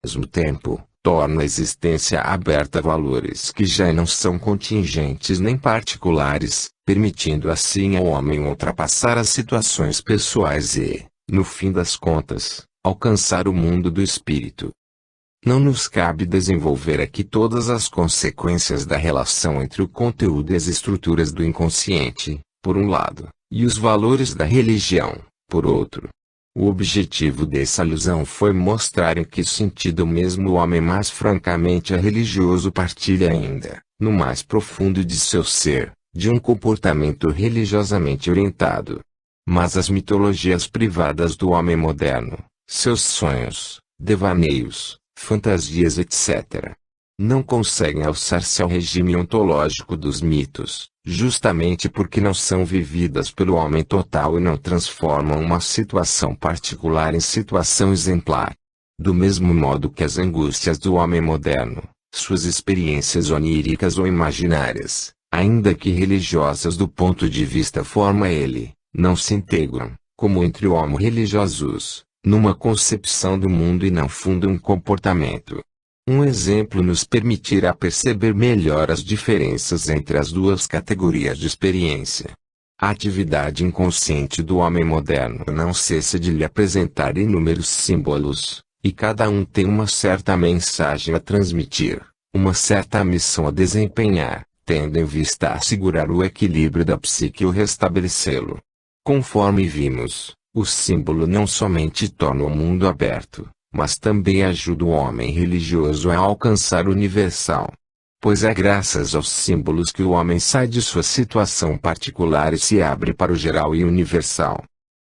mesmo tempo, torna a existência aberta a valores que já não são contingentes nem particulares, permitindo assim ao homem ultrapassar as situações pessoais e, no fim das contas, alcançar o mundo do espírito. Não nos cabe desenvolver aqui todas as consequências da relação entre o conteúdo e as estruturas do inconsciente, por um lado, e os valores da religião, por outro. O objetivo dessa alusão foi mostrar em que sentido mesmo o homem mais francamente religioso partilha ainda, no mais profundo de seu ser, de um comportamento religiosamente orientado. Mas as mitologias privadas do homem moderno, seus sonhos, devaneios, fantasias etc., não conseguem alçar-se ao regime ontológico dos mitos, justamente porque não são vividas pelo homem total e não transformam uma situação particular em situação exemplar. Do mesmo modo que as angústias do homem moderno, suas experiências oníricas ou imaginárias, ainda que religiosas do ponto de vista forma ele, não se integram, como entre homo religiosus, numa concepção do mundo e não fundam um comportamento. Um exemplo nos permitirá perceber melhor as diferenças entre as duas categorias de experiência. A atividade inconsciente do homem moderno não cessa de lhe apresentar inúmeros símbolos, e cada um tem uma certa mensagem a transmitir, uma certa missão a desempenhar, tendo em vista assegurar o equilíbrio da psique ou restabelecê-lo. Conforme vimos, o símbolo não somente torna o mundo aberto, mas também ajuda o homem religioso a alcançar o universal. Pois é graças aos símbolos que o homem sai de sua situação particular e se abre para o geral e universal.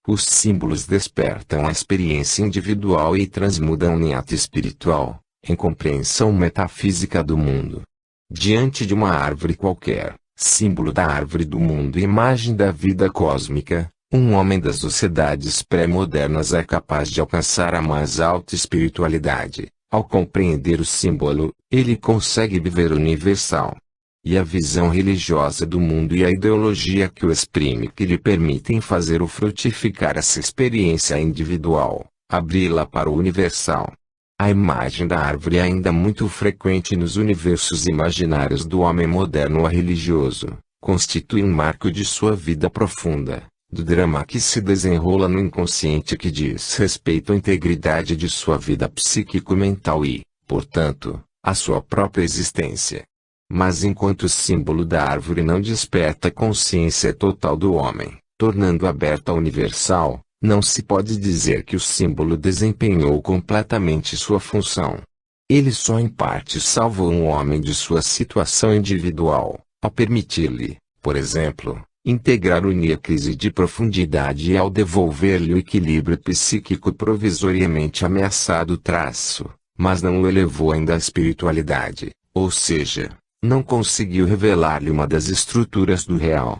Os símbolos despertam a experiência individual e transmudam em ato espiritual, em compreensão metafísica do mundo. Diante de uma árvore qualquer, símbolo da árvore do mundo e imagem da vida cósmica, um homem das sociedades pré-modernas é capaz de alcançar a mais alta espiritualidade. Ao compreender o símbolo, ele consegue viver o universal. E a visão religiosa do mundo e a ideologia que o exprime que lhe permitem fazer o frutificar essa experiência individual, abri-la para o universal. A imagem da árvore é ainda muito frequente nos universos imaginários do homem moderno ou religioso, constitui um marco de sua vida profunda, do drama que se desenrola no inconsciente que diz respeito à integridade de sua vida psíquico-mental e, portanto, à sua própria existência. Mas enquanto o símbolo da árvore não desperta a consciência total do homem, tornando aberto ao universal, não se pode dizer que o símbolo desempenhou completamente sua função. Ele só em parte salvou um homem de sua situação individual, ao permitir-lhe, por exemplo, integrar a crise de profundidade e ao devolver-lhe o equilíbrio psíquico provisoriamente ameaçado mas não o elevou ainda à espiritualidade, ou seja, não conseguiu revelar-lhe uma das estruturas do real.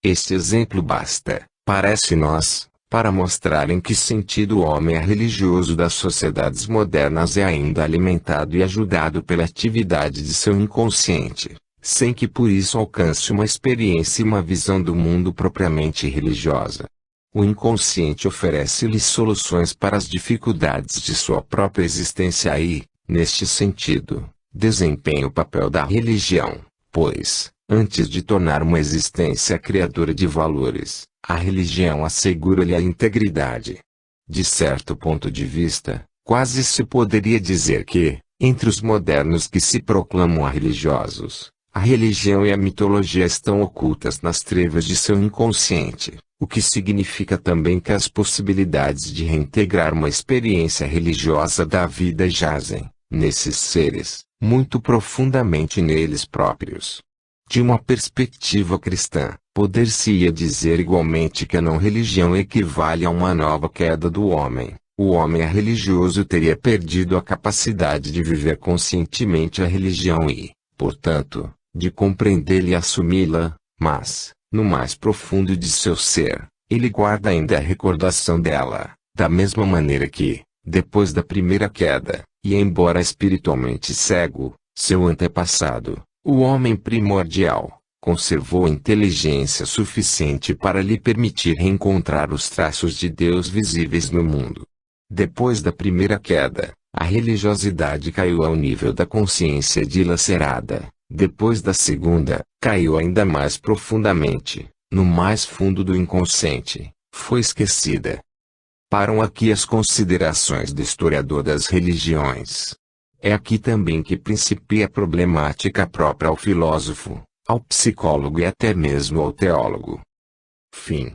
Este exemplo basta, parece-nos, para mostrar em que sentido o homem religioso das sociedades modernas é ainda alimentado e ajudado pela atividade de seu inconsciente, sem que por isso alcance uma experiência e uma visão do mundo propriamente religiosa. O inconsciente oferece-lhe soluções para as dificuldades de sua própria existência e, neste sentido, desempenha o papel da religião, pois, antes de tornar uma existência criadora de valores, a religião assegura-lhe a integridade. De certo ponto de vista, quase se poderia dizer que, entre os modernos que se proclamam religiosos, a religião e a mitologia estão ocultas nas trevas de seu inconsciente, o que significa também que as possibilidades de reintegrar uma experiência religiosa da vida jazem, nesses seres, muito profundamente neles próprios. De uma perspectiva cristã, poder-se-ia dizer igualmente que a não-religião equivale a uma nova queda do homem. O homem religioso teria perdido a capacidade de viver conscientemente a religião e, portanto, de compreendê-la e assumi-la, mas, no mais profundo de seu ser, ele guarda ainda a recordação dela, da mesma maneira que, depois da primeira queda, e embora espiritualmente cego, seu antepassado, o homem primordial, conservou inteligência suficiente para lhe permitir reencontrar os traços de Deus visíveis no mundo. Depois da primeira queda, A religiosidade caiu ao nível da consciência dilacerada. Depois da segunda, caiu ainda mais profundamente, no mais fundo do inconsciente, foi esquecida. Param aqui as considerações do historiador das religiões. É aqui também que principia a problemática própria ao filósofo, ao psicólogo e até mesmo ao teólogo. Fim.